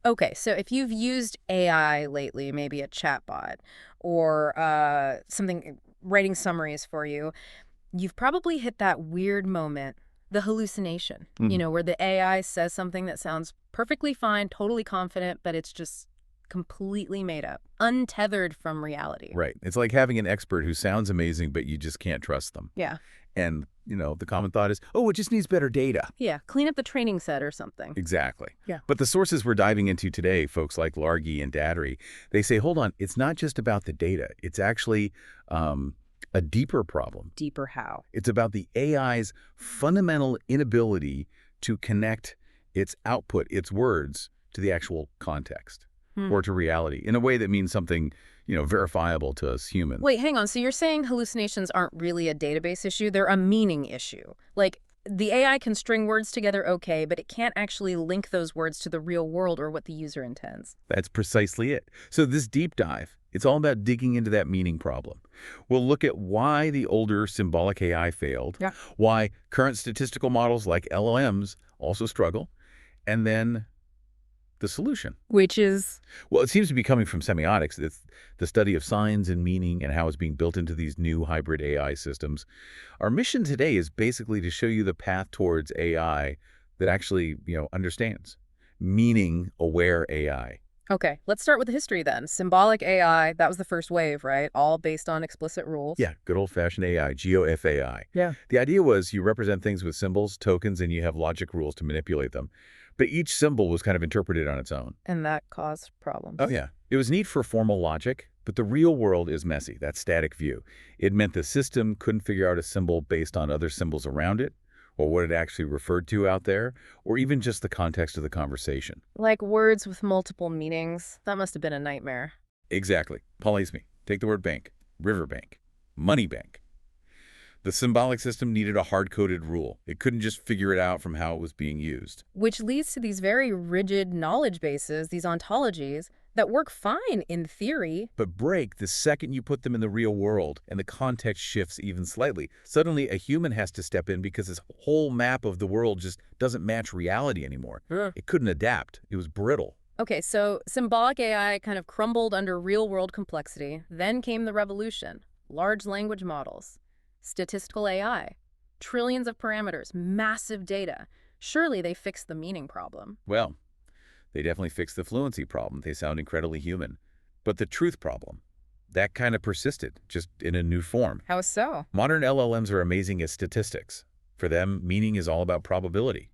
Okay, so if you've used AI lately, maybe a chatbot or something writing summaries for you, you've probably hit that weird moment, the hallucination, Mhm. where the AI says something that sounds perfectly fine, totally confident, but it's just completely made up, untethered from reality. Right. It's like having an expert who sounds amazing, but you just can't trust them. Yeah. And, the common thought is, oh, it just needs better data. Yeah, clean up the training set or something. Exactly. Yeah. But the sources we're diving into today, folks like Largy and Daddery, they say, hold on, it's not just about the data. It's actually a deeper problem. Deeper how? It's about the AI's fundamental inability to connect its output, its words, to the actual context Hmm. or to reality in a way that means something, verifiable to us humans. Wait, hang on. So you're saying hallucinations aren't really a database issue? They're a meaning issue. Like, the AI can string words together okay, but it can't actually link those words to the real world or what the user intends. That's precisely it. So this deep dive, it's all about digging into that meaning problem. We'll look at why the older symbolic AI failed, Yeah. why current statistical models like LLMs also struggle, and then the solution. Which is? Well, it seems to be coming from semiotics. It's the study of signs and meaning and how it's being built into these new hybrid AI systems. Our mission today is basically to show you the path towards AI that actually, understands. Meaning-aware AI. Okay, let's start with the history then. Symbolic AI, that was the first wave, right? All based on explicit rules. Yeah, good old-fashioned AI, GOFAI. Yeah. The idea was you represent things with symbols, tokens, and you have logic rules to manipulate them. But each symbol was kind of interpreted on its own. And that caused problems. Oh, yeah. It was neat for formal logic, but the real world is messy, that static view. It meant the system couldn't figure out a symbol based on other symbols around it, or what it actually referred to out there, or even just the context of the conversation. Like words with multiple meanings. That must have been a nightmare. Exactly. Polysemy. Take the word bank, riverbank, money bank. The symbolic system needed a hard-coded rule. It couldn't just figure it out from how it was being used. Which leads to these very rigid knowledge bases, these ontologies, that work fine in theory. But break the second you put them in the real world and the context shifts even slightly. Suddenly, a human has to step in because this whole map of the world just doesn't match reality anymore. Yeah. It couldn't adapt. It was brittle. Okay, so symbolic AI kind of crumbled under real-world complexity. Then came the revolution. Large language models, statistical AI, trillions of parameters, massive data. Surely they fixed the meaning problem. Well, they definitely fixed the fluency problem. They sound incredibly human. But the truth problem, that kind of persisted, just in a new form. How so? Modern LLMs are amazing as statistics. For them, meaning is all about probability.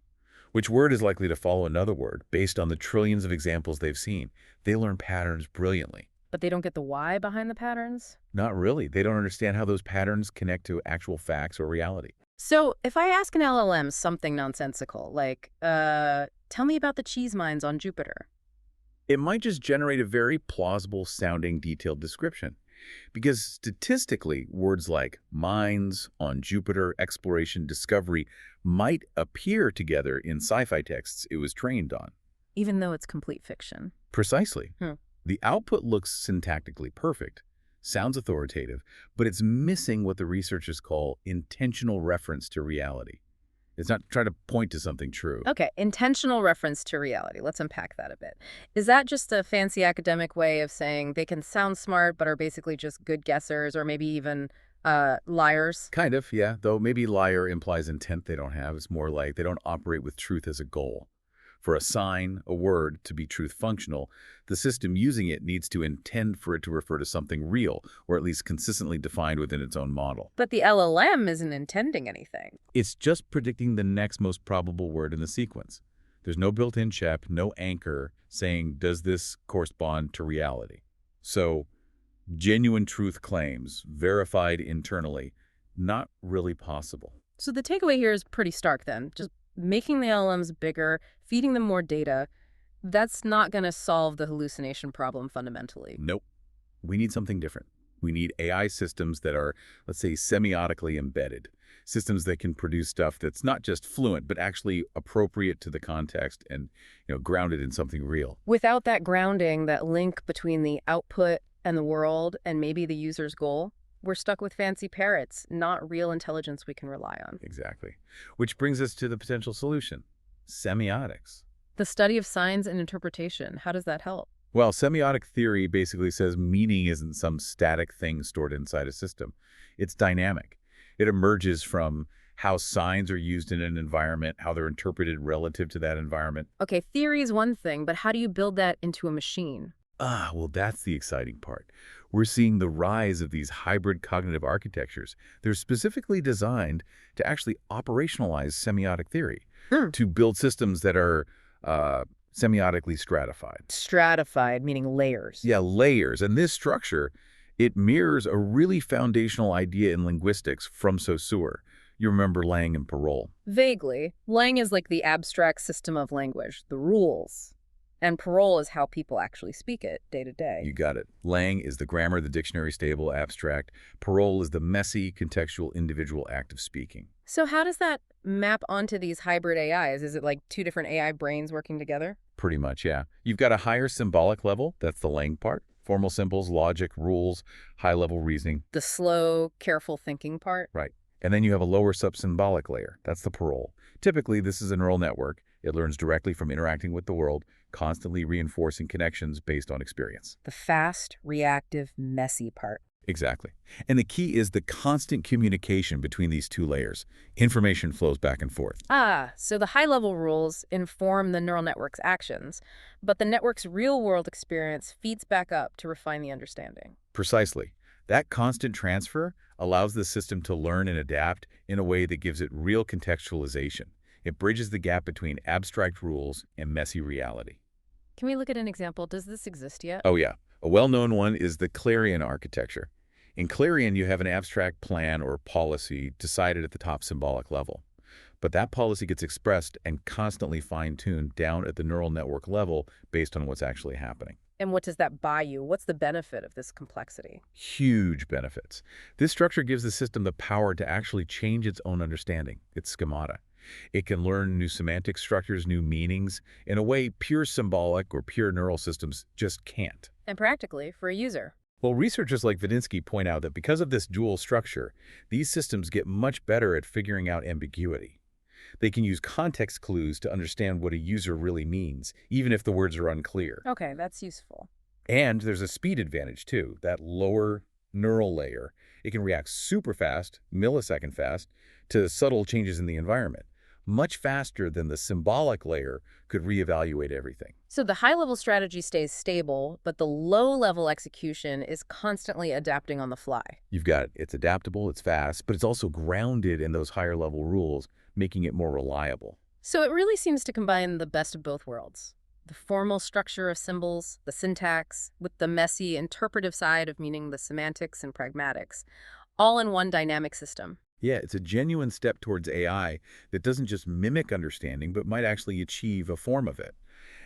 Which word is likely to follow another word based on the trillions of examples they've seen? They learn patterns brilliantly. But they don't get the why behind the patterns? Not really. They don't understand how those patterns connect to actual facts or reality. So if I ask an LLM something nonsensical, like, tell me about the cheese mines on Jupiter. It might just generate a very plausible sounding detailed description. Because statistically, words like mines, on Jupiter, exploration, discovery might appear together in sci-fi texts it was trained on. Even though it's complete fiction. Precisely. Hmm. The output looks syntactically perfect, sounds authoritative, but it's missing what the researchers call intentional reference to reality. It's not trying to point to something true. Okay, intentional reference to reality. Let's unpack that a bit. Is that just a fancy academic way of saying they can sound smart but are basically just good guessers or maybe even liars? Kind of, yeah, though maybe liar implies intent they don't have. It's more like they don't operate with truth as a goal. For a sign, a word, to be truth functional, the system using it needs to intend for it to refer to something real, or at least consistently defined within its own model. But the LLM isn't intending anything. It's just predicting the next most probable word in the sequence. There's no built-in check, no anchor saying, does this correspond to reality? So, genuine truth claims, verified internally, not really possible. So the takeaway here is pretty stark then. Just making the LLMs bigger, feeding them more data, that's not going to solve the hallucination problem fundamentally. Nope. We need something different. We need AI systems that are, let's say, semiotically embedded. Systems that can produce stuff that's not just fluent, but actually appropriate to the context and, grounded in something real. Without that grounding, that link between the output and the world and maybe the user's goal, we're stuck with fancy parrots, not real intelligence we can rely on. Exactly. Which brings us to the potential solution, semiotics. The study of signs and interpretation, how does that help? Well, semiotic theory basically says meaning isn't some static thing stored inside a system. It's dynamic. It emerges from how signs are used in an environment, how they're interpreted relative to that environment. Okay, theory is one thing, but how do you build that into a machine? Well, that's the exciting part. We're seeing the rise of these hybrid cognitive architectures. They're specifically designed to actually operationalize semiotic theory, Hmm. to build systems that are semiotically stratified. Stratified, meaning layers. Yeah, layers. And this structure, it mirrors a really foundational idea in linguistics from Saussure. You remember langue and parole. Vaguely, langue is like the abstract system of language, the rules. And parole is how people actually speak it day to day. You got it. Langue is the grammar, the dictionary stable, abstract. Parole is the messy, contextual, individual act of speaking. So how does that map onto these hybrid AIs? Is it like two different AI brains working together? Pretty much, yeah. You've got a higher symbolic level, that's the langue part. Formal symbols, logic, rules, high-level reasoning. The slow, careful thinking part? Right. And then you have a lower sub-symbolic layer. That's the parole. Typically, this is a neural network. It learns directly from interacting with the world, constantly reinforcing connections based on experience. The fast, reactive, messy part. Exactly. And the key is the constant communication between these two layers. Information flows back and forth. So the high-level rules inform the neural network's actions, but the network's real-world experience feeds back up to refine the understanding. Precisely. That constant transfer allows the system to learn and adapt in a way that gives it real contextualization. It bridges the gap between abstract rules and messy reality. Can we look at an example? Does this exist yet? Oh yeah, a well-known one is the Clarion architecture. In Clarion, you have an abstract plan or policy decided at the top symbolic level. But that policy gets expressed and constantly fine-tuned down at the neural network level based on what's actually happening. And what does that buy you? What's the benefit of this complexity? Huge benefits. This structure gives the system the power to actually change its own understanding, its schemata. It can learn new semantic structures, new meanings, in a way pure symbolic or pure neural systems just can't. And practically, for a user. Well, researchers like Vadinsky point out that because of this dual structure, these systems get much better at figuring out ambiguity. They can use context clues to understand what a user really means, even if the words are unclear. Okay, that's useful. And there's a speed advantage, too. That lower neural layer, it can react super fast, millisecond fast, to subtle changes in the environment. Much faster than the symbolic layer could reevaluate everything. So the high-level strategy stays stable, but the low-level execution is constantly adapting on the fly. You've got it. It's adaptable, it's fast, but it's also grounded in those higher-level rules, making it more reliable. So it really seems to combine the best of both worlds. The formal structure of symbols, the syntax, with the messy interpretive side of meaning the semantics and pragmatics, all in one dynamic system. Yeah, it's a genuine step towards AI that doesn't just mimic understanding, but might actually achieve a form of it.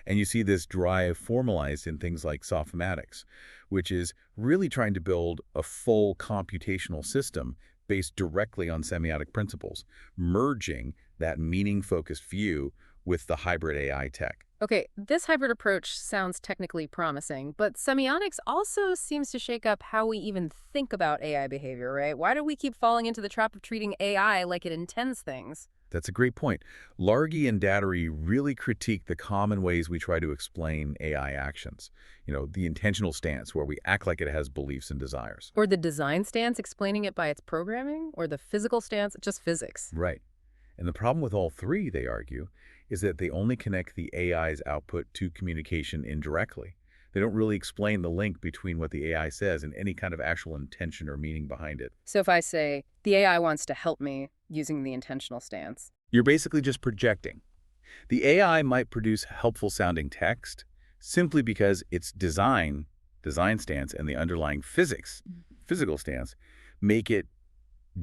And you see this drive formalized in things like Sophimatics, which is really trying to build a full computational system based directly on semiotic principles, merging that meaning-focused view with the hybrid AI tech. Okay, this hybrid approach sounds technically promising, but semiotics also seems to shake up how we even think about AI behavior, right? Why do we keep falling into the trap of treating AI like it intends things? That's a great point. Largy and Dattery really critique the common ways we try to explain AI actions. You know, the intentional stance where we act like it has beliefs and desires. Or the design stance explaining it by its programming? Or the physical stance, just physics? Right. And the problem with all three, they argue, is that they only connect the AI's output to communication indirectly. They don't really explain the link between what the AI says and any kind of actual intention or meaning behind it. So if I say, the AI wants to help me using the intentional stance. You're basically just projecting. The AI might produce helpful-sounding text simply because its design stance, and the underlying physical stance, make it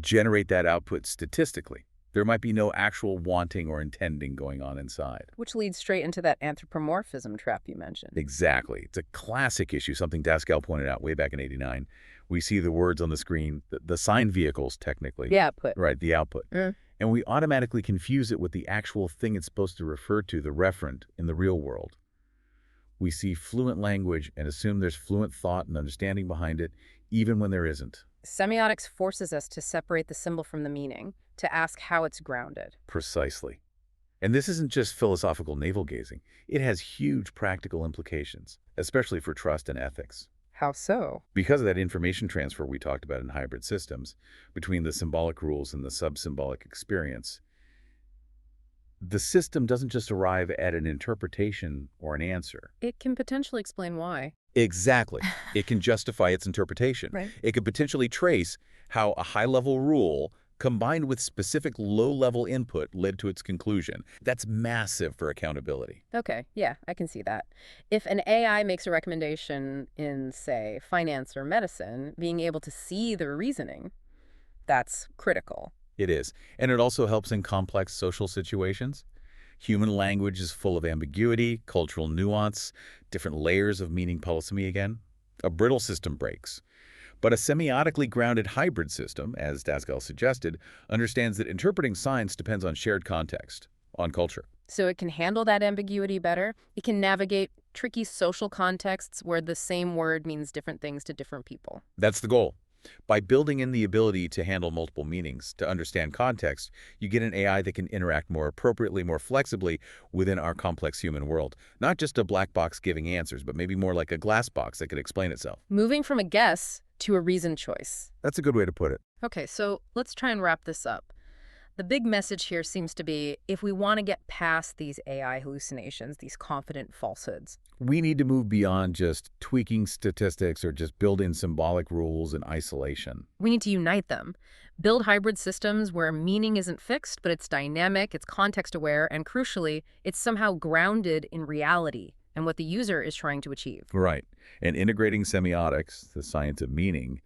generate that output statistically. There might be no actual wanting or intending going on inside. Which leads straight into that anthropomorphism trap you mentioned. Exactly. It's a classic issue, something Dascal pointed out way back in '89. We see the words on the screen, the sign vehicles, technically. The output. Right, the output. And we automatically confuse it with the actual thing it's supposed to refer to, the referent, in the real world. We see fluent language and assume there's fluent thought and understanding behind it, even when there isn't. Semiotics forces us to separate the symbol from the meaning, to ask how it's grounded. Precisely. And this isn't just philosophical navel-gazing. It has huge practical implications, especially for trust and ethics. How so? Because of that information transfer we talked about in hybrid systems, between the symbolic rules and the sub-symbolic experience, the system doesn't just arrive at an interpretation or an answer. It can potentially explain why. Exactly. It can justify its interpretation. Right. It could potentially trace how a high-level rule combined with specific low-level input led to its conclusion. That's massive for accountability. Okay, yeah, I can see that. If an AI makes a recommendation in, say, finance or medicine, being able to see the reasoning, that's critical. It is. And it also helps in complex social situations. Human language is full of ambiguity, cultural nuance, different layers of meaning polysemy again. A brittle system breaks. But a semiotically grounded hybrid system, as Dasgall suggested, understands that interpreting science depends on shared context, on culture. So it can handle that ambiguity better. It can navigate tricky social contexts where the same word means different things to different people. That's the goal. By building in the ability to handle multiple meanings, to understand context, you get an AI that can interact more appropriately, more flexibly within our complex human world. Not just a black box giving answers, but maybe more like a glass box that could explain itself. Moving from a guess to a reasoned choice. That's a good way to put it. Okay, so let's try and wrap this up. The big message here seems to be, if we want to get past these AI hallucinations, these confident falsehoods, We need to move beyond just tweaking statistics or just build in symbolic rules in isolation. we need to unite them. Build hybrid systems where meaning isn't fixed, but it's dynamic, it's context-aware, and crucially, it's somehow grounded in reality and what the user is trying to achieve. Right. And integrating semiotics, the science of meaning,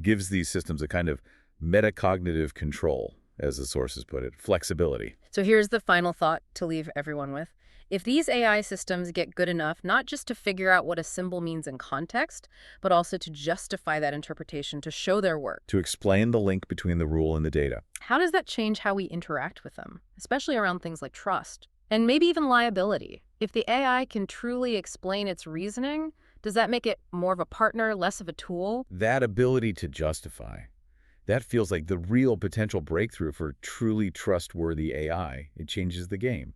gives these systems a kind of metacognitive control, as the sources put it, flexibility. So here's the final thought to leave everyone with. If these AI systems get good enough, not just to figure out what a symbol means in context, but also to justify that interpretation, to show their work, To explain the link between the rule and the data. how does that change how we interact with them, especially around things like trust and maybe even liability? If the AI can truly explain its reasoning, does that make it more of a partner, less of a tool? That ability to justify, that feels like the real potential breakthrough for truly trustworthy AI. It changes the game.